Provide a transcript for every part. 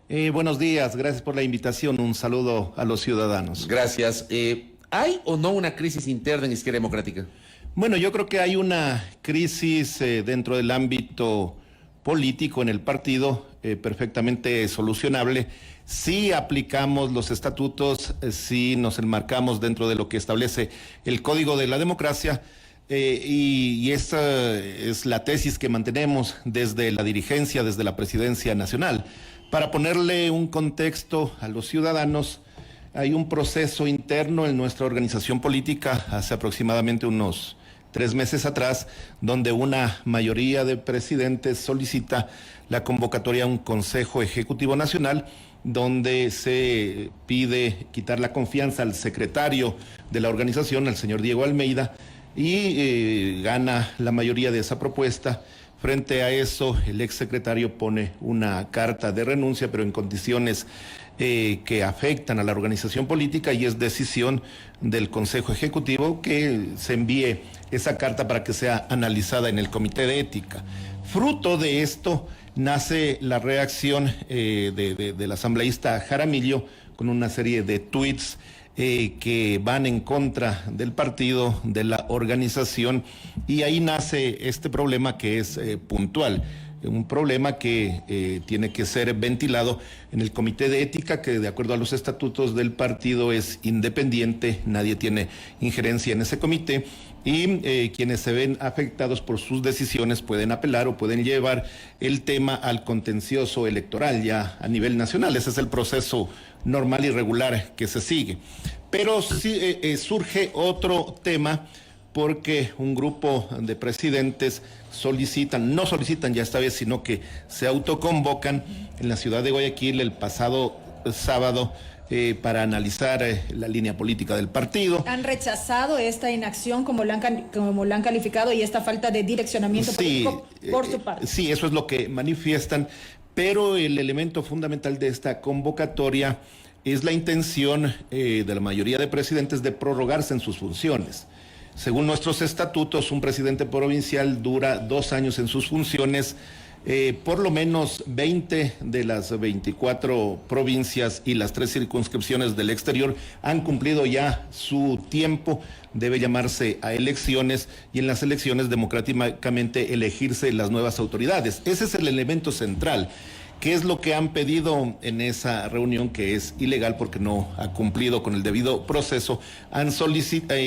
Buenos días, gracias por la invitación. Un saludo a los ciudadanos. Gracias. ¿Hay o no una crisis interna en Izquierda Democrática? Bueno, yo creo que hay una crisis dentro del ámbito político en el partido, perfectamente solucionable. Si aplicamos los estatutos, si nos enmarcamos dentro de lo que establece el Código de la Democracia, y esta es la tesis que mantenemos desde la dirigencia, desde la Presidencia Nacional. Para ponerle un contexto a los ciudadanos, hay un proceso interno en nuestra organización política hace aproximadamente unos 3 meses atrás, donde una mayoría de presidentes solicita la convocatoria a un Consejo Ejecutivo Nacional, donde se pide quitar la confianza al secretario de la organización, al señor Diego Almeida, y gana la mayoría de esa propuesta. Frente a eso, el exsecretario pone una carta de renuncia, pero en condiciones que afectan a la organización política, y es decisión del Consejo Ejecutivo que se envíe esa carta para que sea analizada en el Comité de Ética. Fruto de esto nace la reacción del asambleísta Jaramillo con una serie de tuits que van en contra del partido, de la organización, y ahí nace este problema que es puntual. Un problema que tiene que ser ventilado en el Comité de Ética, que de acuerdo a los estatutos del partido es independiente, nadie tiene injerencia en ese comité, y quienes se ven afectados por sus decisiones pueden apelar o pueden llevar el tema al contencioso electoral ya a nivel nacional. Ese es el proceso normal y regular que se sigue. Pero sí surge otro tema, porque un grupo de presidentes no solicitan ya esta vez, sino que se autoconvocan en la ciudad de Guayaquil el pasado sábado para analizar la línea política del partido. ¿Han rechazado esta inacción como la han calificado y esta falta de direccionamiento político por su parte? Sí, eso es lo que manifiestan, pero el elemento fundamental de esta convocatoria es la intención de la mayoría de presidentes de prorrogarse en sus funciones. Según nuestros estatutos, un presidente provincial dura 2 años en sus funciones. Por lo menos 20 de las 24 provincias y las 3 circunscripciones del exterior han cumplido ya su tiempo. Debe llamarse a elecciones, y en las elecciones democráticamente elegirse las nuevas autoridades. Ese es el elemento central. ¿Qué es lo que han pedido en esa reunión, que es ilegal porque no ha cumplido con el debido proceso? Han solicitado...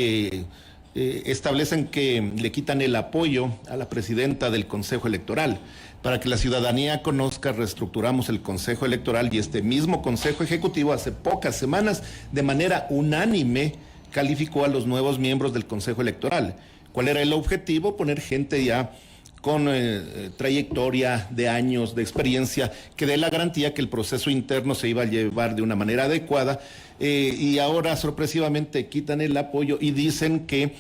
establecen que le quitan el apoyo a la presidenta del Consejo Electoral. Para que la ciudadanía conozca, reestructuramos el Consejo Electoral, y este mismo Consejo Ejecutivo hace pocas semanas, de manera unánime, calificó a los nuevos miembros del Consejo Electoral. ¿Cuál era el objetivo? Poner gente ya con trayectoria de años de experiencia, que dé la garantía que el proceso interno se iba a llevar de una manera adecuada, y ahora sorpresivamente quitan el apoyo y dicen que,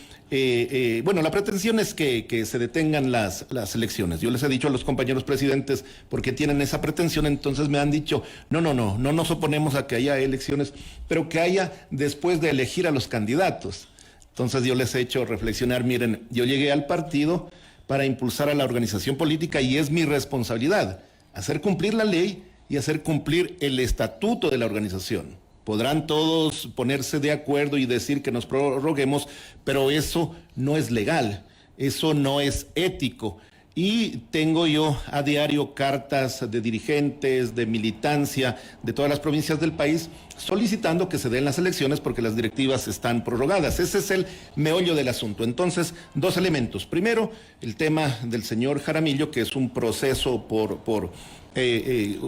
bueno, la pretensión es que se detengan las elecciones. Yo les he dicho a los compañeros presidentes, porque tienen esa pretensión, entonces me han dicho, no nos oponemos a que haya elecciones, pero que haya después de elegir a los candidatos. Entonces yo les he hecho reflexionar, miren, yo llegué al partido para impulsar a la organización política, y es mi responsabilidad hacer cumplir la ley y hacer cumplir el estatuto de la organización. Podrán todos ponerse de acuerdo y decir que nos prorroguemos, pero eso no es legal, eso no es ético. Y tengo yo a diario cartas de dirigentes, de militancia, de todas las provincias del país, solicitando que se den las elecciones porque las directivas están prorrogadas. Ese es el meollo del asunto. Entonces, 2 elementos. Primero, el tema del señor Jaramillo, que es un proceso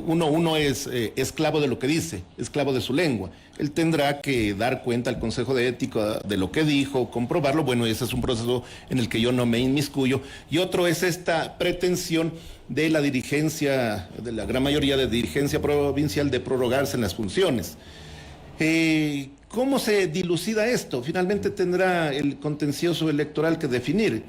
uno es esclavo de lo que dice, esclavo de su lengua. Él tendrá que dar cuenta al Consejo de Ética de lo que dijo, comprobarlo. Bueno, ese es un proceso en el que yo no me inmiscuyo. Y otro es esta pretensión de la dirigencia, de la gran mayoría de dirigencia provincial, de prorrogarse en las funciones. ¿Cómo se dilucida esto? Finalmente tendrá el contencioso electoral que definir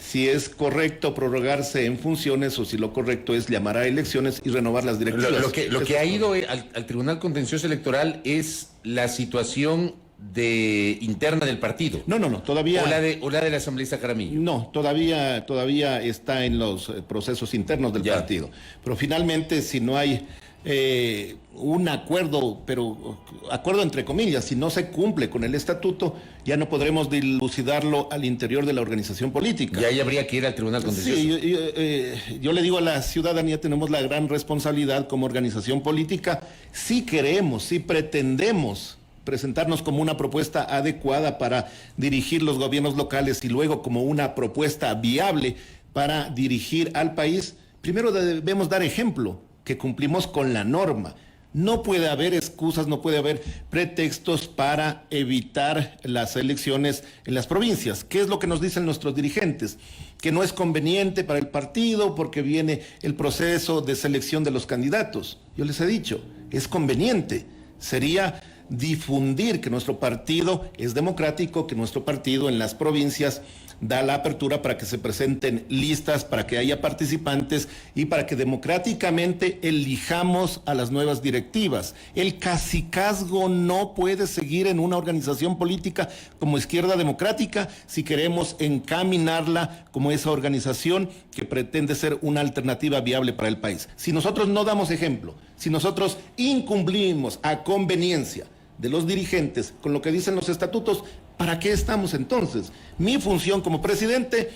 si es correcto prorrogarse en funciones o si lo correcto es llamar a elecciones y renovar las directivas. Lo que ha ido al Tribunal Contencioso Electoral es la situación interna del partido. No, todavía. O la del asambleísta Jaramillo. No, todavía está en los procesos internos del partido. Pero finalmente, si no hay un acuerdo, pero acuerdo entre comillas. Si no se cumple con el estatuto, ya no podremos dilucidarlo al interior de la organización política. Y ahí habría que ir al Tribunal Contencioso. Sí, yo le digo a la ciudadanía, tenemos la gran responsabilidad como organización política, si queremos, si pretendemos presentarnos como una propuesta adecuada para dirigir los gobiernos locales y luego como una propuesta viable para dirigir al país, primero debemos dar ejemplo que cumplimos con la norma. No puede haber excusas, no puede haber pretextos para evitar las elecciones en las provincias. ¿Qué es lo que nos dicen nuestros dirigentes? Que no es conveniente para el partido porque viene el proceso de selección de los candidatos. Yo les he dicho, es conveniente. Sería difundir que nuestro partido es democrático, que nuestro partido en las provincias da la apertura para que se presenten listas, para que haya participantes y para que democráticamente elijamos a las nuevas directivas. El cacicazgo no puede seguir en una organización política como Izquierda Democrática si queremos encaminarla como esa organización que pretende ser una alternativa viable para el país. Si nosotros no damos ejemplo, si nosotros incumplimos a conveniencia de los dirigentes con lo que dicen los estatutos, ¿para qué estamos entonces? Mi función como presidente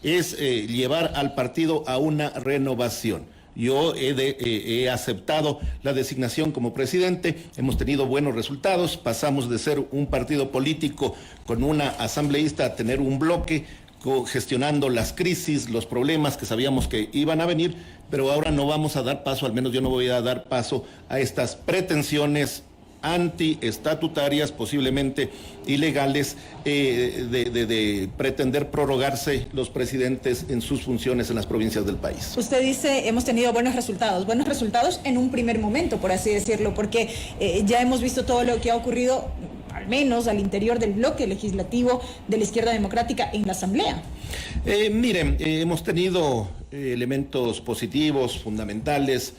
es llevar al partido a una renovación. Yo he aceptado la designación como presidente, hemos tenido buenos resultados, pasamos de ser un partido político con una asambleísta a tener un bloque gestionando las crisis, los problemas que sabíamos que iban a venir, pero ahora no vamos a dar paso, al menos yo no voy a dar paso a estas pretensiones antiestatutarias, posiblemente ilegales, de pretender prorrogarse los presidentes en sus funciones en las provincias del país. Usted dice, hemos tenido buenos resultados en un primer momento, por así decirlo, porque ya hemos visto todo lo que ha ocurrido, al menos al interior del bloque legislativo de la Izquierda Democrática en la Asamblea. Miren, hemos tenido elementos positivos, fundamentales.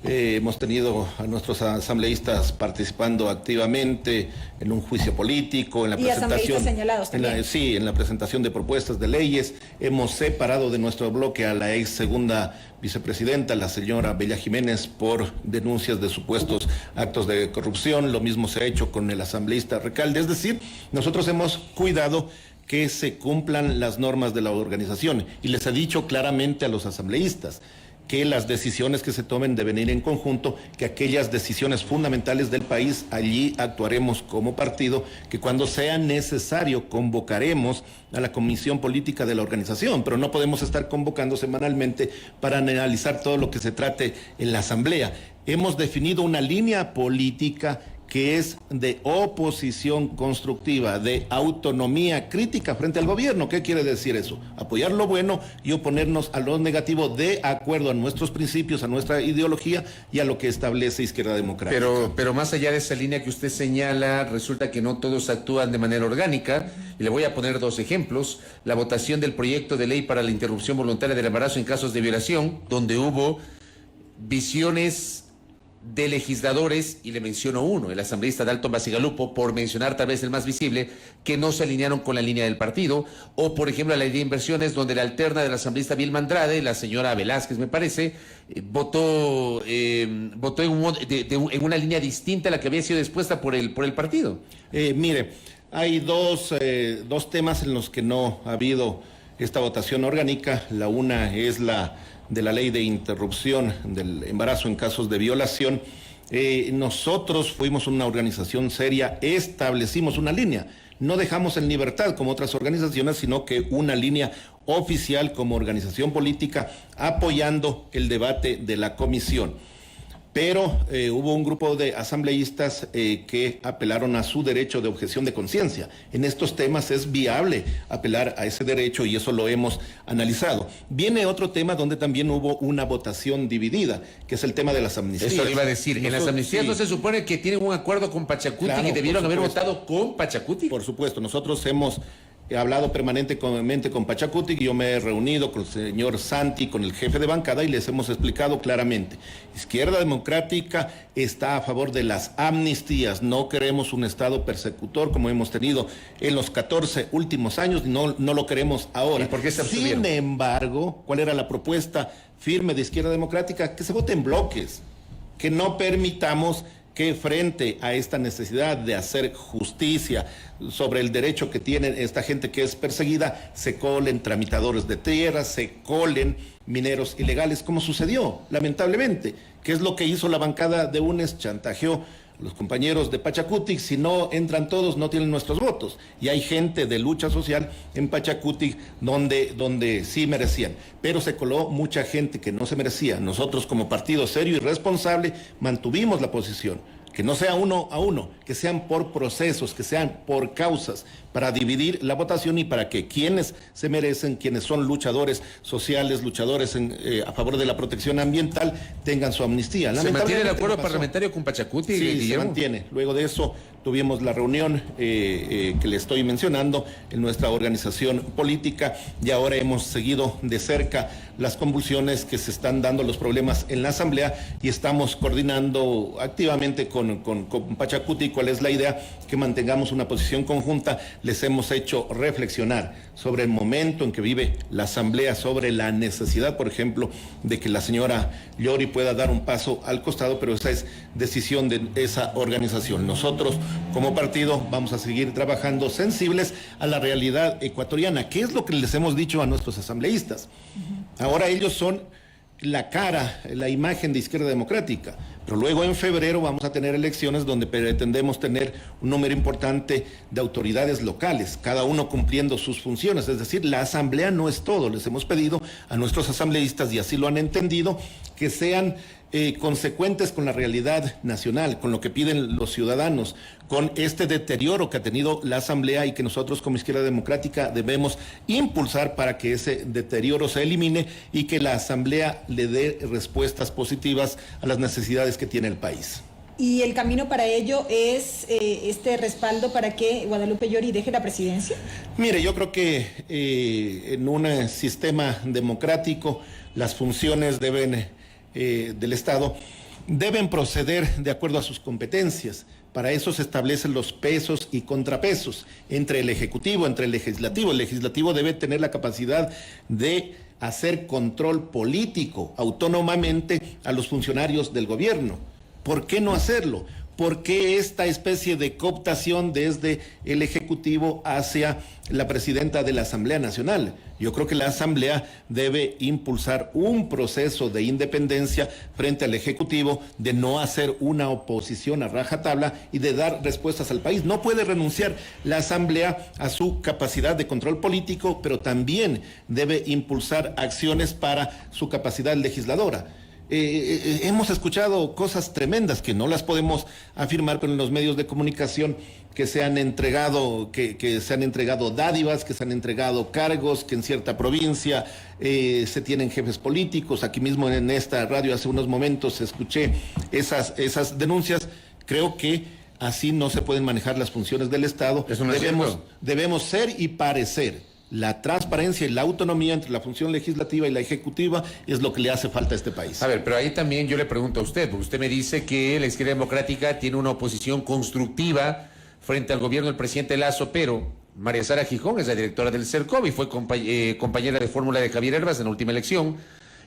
Hemos tenido a nuestros asambleístas participando activamente en un juicio político, en la presentación, señalados también. En la presentación de propuestas de leyes. Hemos separado de nuestro bloque a la ex segunda vicepresidenta, la señora Bella Jiménez, por denuncias de supuestos actos de corrupción. Lo mismo se ha hecho con el asambleísta Recalde. Es decir, nosotros hemos cuidado que se cumplan las normas de la organización y les he dicho claramente a los asambleístas que las decisiones que se tomen deben ir en conjunto, que aquellas decisiones fundamentales del país, allí actuaremos como partido, que cuando sea necesario convocaremos a la comisión política de la organización, pero no podemos estar convocando semanalmente para analizar todo lo que se trate en la asamblea. Hemos definido una línea política que es de oposición constructiva, de autonomía crítica frente al gobierno. ¿Qué quiere decir eso? Apoyar lo bueno y oponernos a lo negativo de acuerdo a nuestros principios, a nuestra ideología y a lo que establece Izquierda Democrática. Pero más allá de esa línea que usted señala, resulta que no todos actúan de manera orgánica, y le voy a poner dos ejemplos. La votación del proyecto de ley para la interrupción voluntaria del embarazo en casos de violación, donde hubo visiones de legisladores, y le menciono uno, el asambleísta Dalton Basigalupo, por mencionar tal vez el más visible, que no se alinearon con la línea del partido, o por ejemplo la ley de inversiones, donde la alterna del asambleísta Vilma Andrade, la señora Velázquez me parece, votó en una línea distinta a la que había sido dispuesta por el partido. Mire, hay dos temas en los que no ha habido esta votación orgánica. La una es la de la ley de interrupción del embarazo en casos de violación. Nosotros fuimos una organización seria, establecimos una línea, no dejamos en libertad como otras organizaciones, sino que una línea oficial como organización política apoyando el debate de la comisión. Pero hubo un grupo de asambleístas que apelaron a su derecho de objeción de conciencia. En estos temas es viable apelar a ese derecho y eso lo hemos analizado. Viene otro tema donde también hubo una votación dividida, que es el tema de las amnistías. Eso le iba a decir. En las amnistías sí. ¿No se supone que tienen un acuerdo con Pachacuti, claro, y debieron haber votado con Pachacuti? Por supuesto, nosotros hemos hablado permanentemente con Pachacuti, y yo me he reunido con el señor Santi, con el jefe de bancada, y les hemos explicado claramente. Izquierda Democrática está a favor de las amnistías. No queremos un Estado persecutor como hemos tenido en los 14 últimos años, no lo queremos ahora. ¿Y por qué se abstuvieron? Sin embargo, ¿cuál era la propuesta firme de Izquierda Democrática? Que se vote en bloques. que no permitamos que frente a esta necesidad de hacer justicia sobre el derecho que tiene esta gente que es perseguida, se colen tramitadores de tierras, se colen mineros ilegales, como sucedió, lamentablemente, que es lo que hizo la bancada de UNES, chantajeó a los compañeros de Pachacutic: si no entran todos, no tienen nuestros votos. Y hay gente de lucha social en Pachacutic donde sí merecían, pero se coló mucha gente que no se merecía. Nosotros, como partido serio y responsable, mantuvimos la posición. Que no sea uno a uno, que sean por procesos, que sean por causas, para dividir la votación y para que quienes se merecen, quienes son luchadores sociales, luchadores a favor de la protección ambiental, tengan su amnistía. ¿Se mantiene el acuerdo parlamentario con Pachacuti? Sí, Guillermo? se mantiene. Luego de eso tuvimos la reunión que le estoy mencionando en nuestra organización política, y ahora hemos seguido de cerca las convulsiones que se están dando, los problemas en la Asamblea, y estamos coordinando activamente con Pachacuti. ¿Cuál es la idea? Que mantengamos una posición conjunta. Les hemos hecho reflexionar sobre el momento en que vive la Asamblea, sobre la necesidad, por ejemplo, de que la señora Llori pueda dar un paso al costado, pero esa es decisión de esa organización. Nosotros, como partido, vamos a seguir trabajando sensibles a la realidad ecuatoriana. ¿Qué es lo que les hemos dicho a nuestros asambleístas? Ahora ellos son la cara, la imagen de Izquierda Democrática, pero luego en febrero vamos a tener elecciones donde pretendemos tener un número importante de autoridades locales, cada uno cumpliendo sus funciones. Es decir, la Asamblea no es todo. Les hemos pedido a nuestros asambleístas, y así lo han entendido, que sean consecuentes con la realidad nacional, con lo que piden los ciudadanos, con este deterioro que ha tenido la Asamblea, y que nosotros como Izquierda Democrática debemos impulsar para que ese deterioro se elimine y que la Asamblea le dé respuestas positivas a las necesidades que tiene el país. ¿Y el camino para ello es este respaldo para que Guadalupe Llori deje la presidencia? Mire, yo creo que en un sistema democrático las funciones del Estado deben proceder de acuerdo a sus competencias. Para eso se establecen los pesos y contrapesos entre el Ejecutivo, entre el Legislativo. El Legislativo debe tener la capacidad de hacer control político autónomamente a los funcionarios del gobierno. ¿Por qué no hacerlo? ¿Por qué esta especie de cooptación desde el Ejecutivo hacia la presidenta de la Asamblea Nacional? Yo creo que la Asamblea debe impulsar un proceso de independencia frente al Ejecutivo, de no hacer una oposición a rajatabla y de dar respuestas al país. No puede renunciar la Asamblea a su capacidad de control político, pero también debe impulsar acciones para su capacidad legisladora. Hemos escuchado cosas tremendas que no las podemos afirmar, pero en los medios de comunicación, que se han entregado, que se han entregado dádivas, que se han entregado cargos, que en cierta provincia se tienen jefes políticos. Aquí mismo en esta radio hace unos momentos escuché esas denuncias. Creo que así no se pueden manejar las funciones del Estado. Debemos ser y parecer. La transparencia y la autonomía entre la función legislativa y la ejecutiva es lo que le hace falta a este país. A ver, pero ahí también yo le pregunto a usted, porque usted me dice que la Izquierda Democrática tiene una oposición constructiva frente al gobierno del presidente Lasso, pero María Sara Gijón es la directora del CERCOV y fue compañera de fórmula de Javier Hervas en la última elección.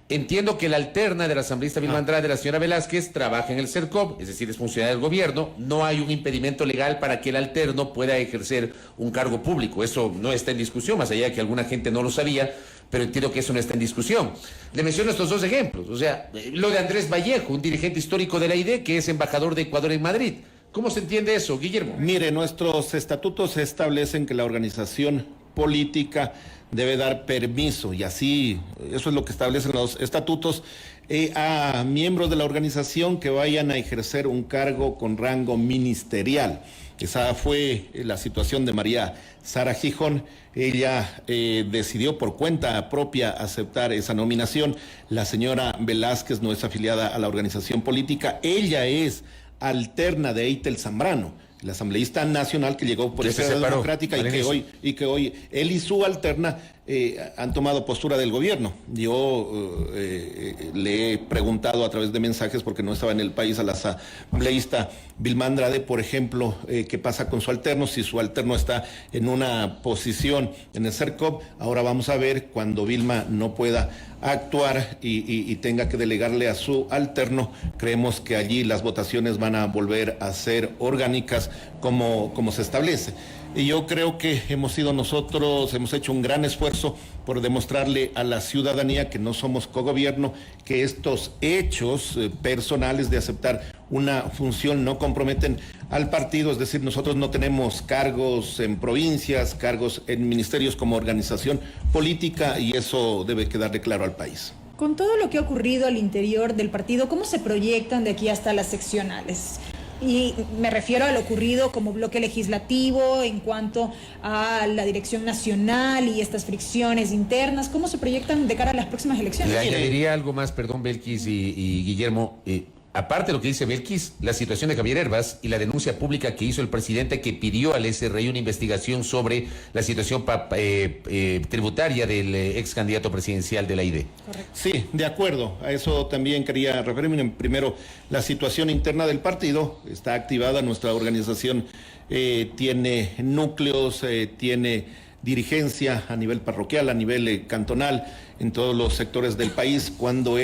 Entiendo que la alterna de la asambleísta Vilma Andrade, la señora Velázquez, trabaja en el CERCOV, es decir, es funcionaria del gobierno. No hay un impedimento legal para que el alterno pueda ejercer un cargo público. Eso no está en discusión, más allá de que alguna gente no lo sabía, pero entiendo que eso no está en discusión. Le menciono estos dos ejemplos. O sea, lo de Andrés Vallejo, un dirigente histórico de la ID, que es embajador de Ecuador en Madrid. ¿Cómo se entiende eso, Guillermo? Mire, nuestros estatutos establecen que la organización política debe dar permiso, y así, eso es lo que establecen los estatutos, a miembros de la organización que vayan a ejercer un cargo con rango ministerial. Esa fue la situación de María Sara Gijón. Ella decidió por cuenta propia aceptar esa nominación. La señora Velázquez no es afiliada a la organización política. Ella es alterna de Eitel Zambrano, el asambleísta nacional que llegó por Izquierda Democrática y que hoy él y su alterna han tomado postura del gobierno. Yo le he preguntado a través de mensajes, porque no estaba en el país, a la asambleísta Vilma Andrade, por ejemplo, qué pasa con su alterno, si su alterno está en una posición en el CERCOP. Ahora vamos a ver cuando Vilma no pueda actuar y tenga que delegarle a su alterno. Creemos que allí las votaciones van a volver a ser orgánicas como se establece. Y yo creo que hemos hecho un gran esfuerzo por demostrarle a la ciudadanía que no somos cogobierno, que estos hechos personales de aceptar una función no comprometen al partido. Es decir, nosotros no tenemos cargos en provincias, cargos en ministerios como organización política, y eso debe quedarle claro al país. Con todo lo que ha ocurrido al interior del partido, ¿cómo se proyectan de aquí hasta las seccionales? Y me refiero a lo ocurrido como bloque legislativo en cuanto a la dirección nacional y estas fricciones internas. ¿Cómo se proyectan de cara a las próximas elecciones? Le añadiría algo más, perdón, Belkis y Guillermo. Aparte de lo que dice Belkis, la situación de Javier Hervas y la denuncia pública que hizo el presidente, que pidió al SRI una investigación sobre la situación tributaria del ex candidato presidencial de la ID. Correcto. Sí, de acuerdo. A eso también quería referirme. Primero, la situación interna del partido está activada. Nuestra organización tiene núcleos, tiene dirigencia a nivel parroquial, a nivel cantonal, en todos los sectores del país. Cuando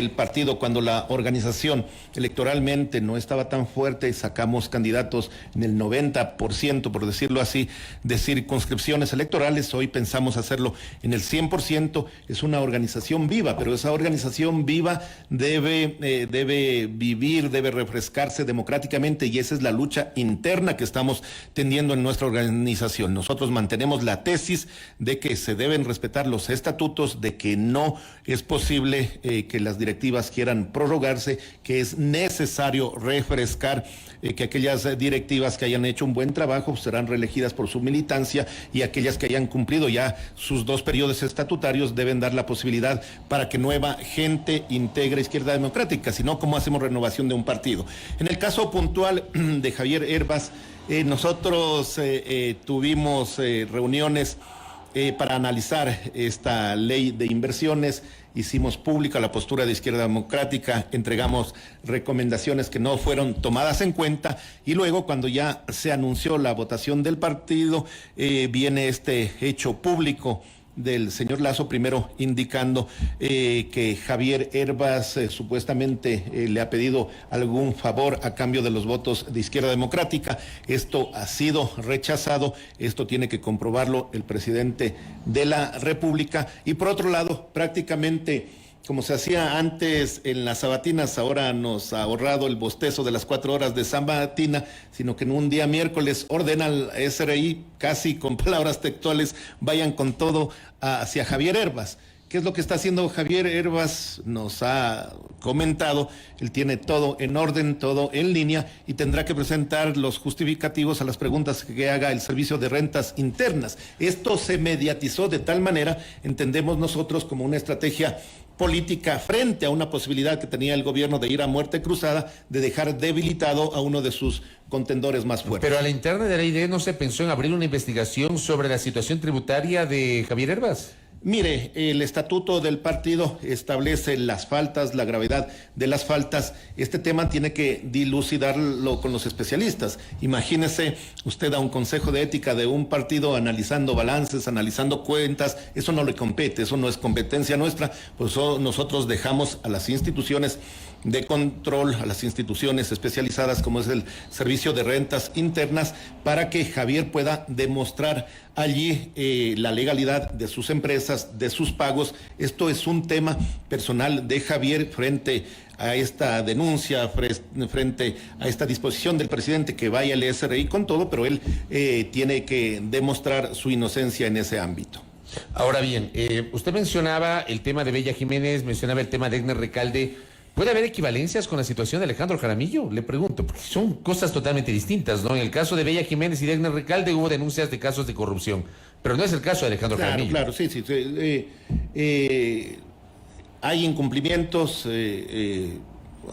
la organización electoralmente no estaba tan fuerte, sacamos candidatos en el 90%, por decirlo así, de circunscripciones electorales. Hoy pensamos hacerlo en el 100%. Es una organización viva, pero esa organización viva debe vivir, debe refrescarse democráticamente, y esa es la lucha interna que estamos teniendo en nuestra organización. Nosotros mantenemos la tesis de que se deben respetar los estatutos, de que no es posible que las directivas quieran prorrogarse, que es necesario refrescar, que aquellas directivas que hayan hecho un buen trabajo serán reelegidas por su militancia, y aquellas que hayan cumplido ya sus 2 periodos estatutarios deben dar la posibilidad para que nueva gente integre Izquierda Democrática. Si no, ¿cómo hacemos renovación de un partido? En el caso puntual de Javier Hervas, nosotros tuvimos reuniones para analizar esta ley de inversiones. Hicimos pública la postura de Izquierda Democrática, entregamos recomendaciones que no fueron tomadas en cuenta, y luego, cuando ya se anunció la votación del partido, viene este hecho público del señor Lazo, primero indicando que Javier Hervas supuestamente le ha pedido algún favor a cambio de los votos de Izquierda Democrática. Esto ha sido rechazado, esto tiene que comprobarlo el presidente de la República. Y por otro lado, prácticamente como se hacía antes en las sabatinas, ahora nos ha ahorrado el bostezo de las 4 horas de sabatina, sino que en un día miércoles ordena al SRI, casi con palabras textuales, vayan con todo hacia Javier Hervas. ¿Qué es lo que está haciendo Javier Hervas? Nos ha comentado, él tiene todo en orden, todo en línea, y tendrá que presentar los justificativos a las preguntas que haga el Servicio de Rentas Internas. Esto se mediatizó de tal manera, entendemos nosotros, como una estrategia política frente a una posibilidad que tenía el gobierno de ir a muerte cruzada, de dejar debilitado a uno de sus contendores más fuertes. Pero a la interna de la ID no se pensó en abrir una investigación sobre la situación tributaria de Javier Hervas. Mire, el estatuto del partido establece las faltas, la gravedad de las faltas. Este tema tiene que dilucidarlo con los especialistas. Imagínese usted a un consejo de ética de un partido analizando balances, analizando cuentas. Eso no le compete, eso no es competencia nuestra. Por eso nosotros dejamos a las instituciones de control, a las instituciones especializadas como es el Servicio de Rentas Internas, para que Javier pueda demostrar allí la legalidad de sus empresas, de sus pagos. Esto es un tema personal de Javier frente a esta denuncia, frente a esta disposición del presidente que vaya al SRI con todo, pero él tiene que demostrar su inocencia en ese ámbito. Ahora bien, usted mencionaba el tema de Bella Jiménez, mencionaba el tema de Egner Recalde. ¿Puede haber equivalencias con la situación de Alejandro Jaramillo? Le pregunto, porque son cosas totalmente distintas, ¿no? En el caso de Bella Jiménez y de Egner Recalde hubo denuncias de casos de corrupción, pero no es el caso de Alejandro Jaramillo. Claro, sí. Hay incumplimientos,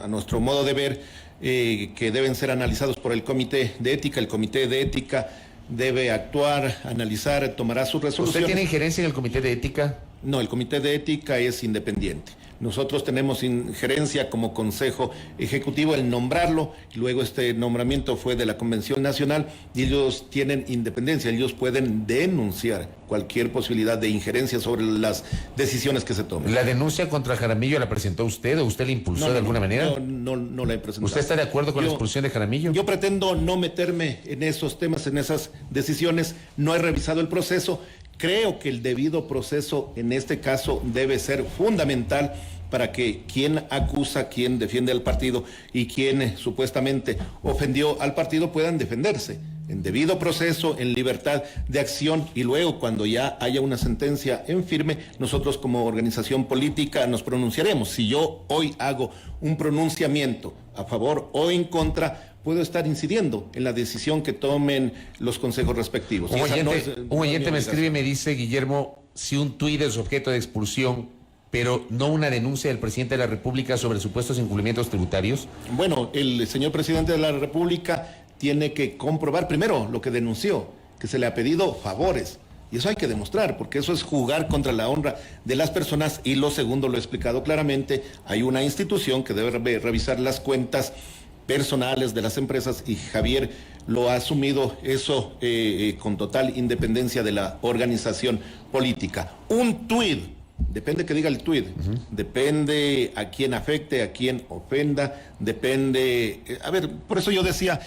a nuestro modo de ver, que deben ser analizados por el Comité de Ética. El Comité de Ética debe actuar, analizar, tomará su resolución. ¿Usted tiene injerencia en el Comité de Ética? No, el Comité de Ética es independiente. Nosotros tenemos injerencia como Consejo Ejecutivo en nombrarlo, luego este nombramiento fue de la Convención Nacional y ellos tienen independencia, ellos pueden denunciar cualquier posibilidad de injerencia sobre las decisiones que se tomen. ¿La denuncia contra Jaramillo la presentó usted o usted la impulsó de alguna manera? No la he presentado. ¿Usted está de acuerdo con la expulsión de Jaramillo? Yo pretendo no meterme en esos temas, en esas decisiones, no he revisado el proceso. Creo que el debido proceso en este caso debe ser fundamental para que quien acusa, quien defiende al partido y quien supuestamente ofendió al partido puedan defenderse en debido proceso, en libertad de acción, y luego cuando ya haya una sentencia en firme, nosotros como organización política nos pronunciaremos. Si yo hoy hago un pronunciamiento a favor o en contra, puedo estar incidiendo en la decisión que tomen los consejos respectivos. Un oyente me escribe y me dice, Guillermo, si un tuit es objeto de expulsión, pero no una denuncia del presidente de la República sobre supuestos incumplimientos tributarios. Bueno, el señor presidente de la República tiene que comprobar primero lo que denunció, que se le ha pedido favores. Y eso hay que demostrar, porque eso es jugar contra la honra de las personas. Y lo segundo, lo he explicado claramente, hay una institución que debe revisar las cuentas personales de las empresas y Javier lo ha asumido eso con total independencia de la organización política. Un tuit, depende que diga el tuit, depende a quién afecte, a quién ofenda, depende... A ver, por eso yo decía,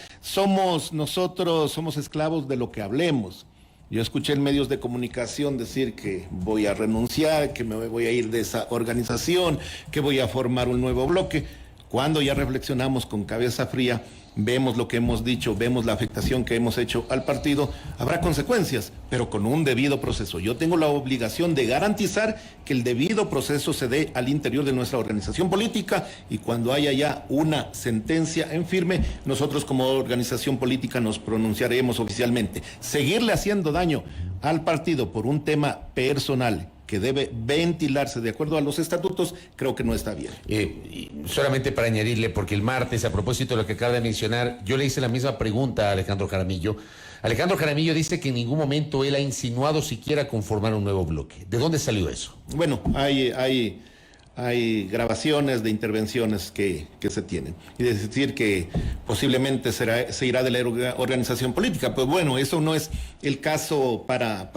nosotros somos esclavos de lo que hablemos. Yo escuché en medios de comunicación decir que voy a renunciar, que me voy a ir de esa organización, que voy a formar un nuevo bloque. Cuando ya reflexionamos con cabeza fría, vemos lo que hemos dicho, vemos la afectación que hemos hecho al partido, habrá consecuencias, pero con un debido proceso. Yo tengo la obligación de garantizar que el debido proceso se dé al interior de nuestra organización política y cuando haya ya una sentencia en firme, nosotros como organización política nos pronunciaremos oficialmente. Seguirle haciendo daño al partido por un tema personal que debe ventilarse de acuerdo a los estatutos, creo que no está bien. Y solamente para añadirle, porque el martes, a propósito de lo que acaba de mencionar, yo le hice la misma pregunta a Alejandro Jaramillo. Alejandro Jaramillo dice que en ningún momento él ha insinuado siquiera conformar un nuevo bloque. ¿De dónde salió eso? Bueno, hay grabaciones de intervenciones que se tienen. Y de decir que posiblemente se irá de la organización política. Pues bueno, eso no es el caso para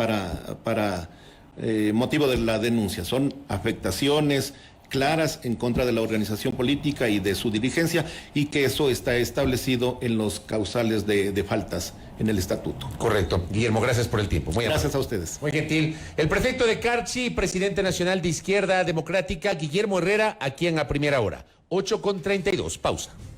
motivo de la denuncia. Son afectaciones claras en contra de la organización política y de su dirigencia y que eso está establecido en los causales de faltas en el estatuto. Correcto. Guillermo, gracias por el tiempo. Muy gracias a ustedes. Muy gentil. El prefecto de Carchi, presidente nacional de Izquierda Democrática, Guillermo Herrera, aquí en A Primera Hora. 8:32. Pausa.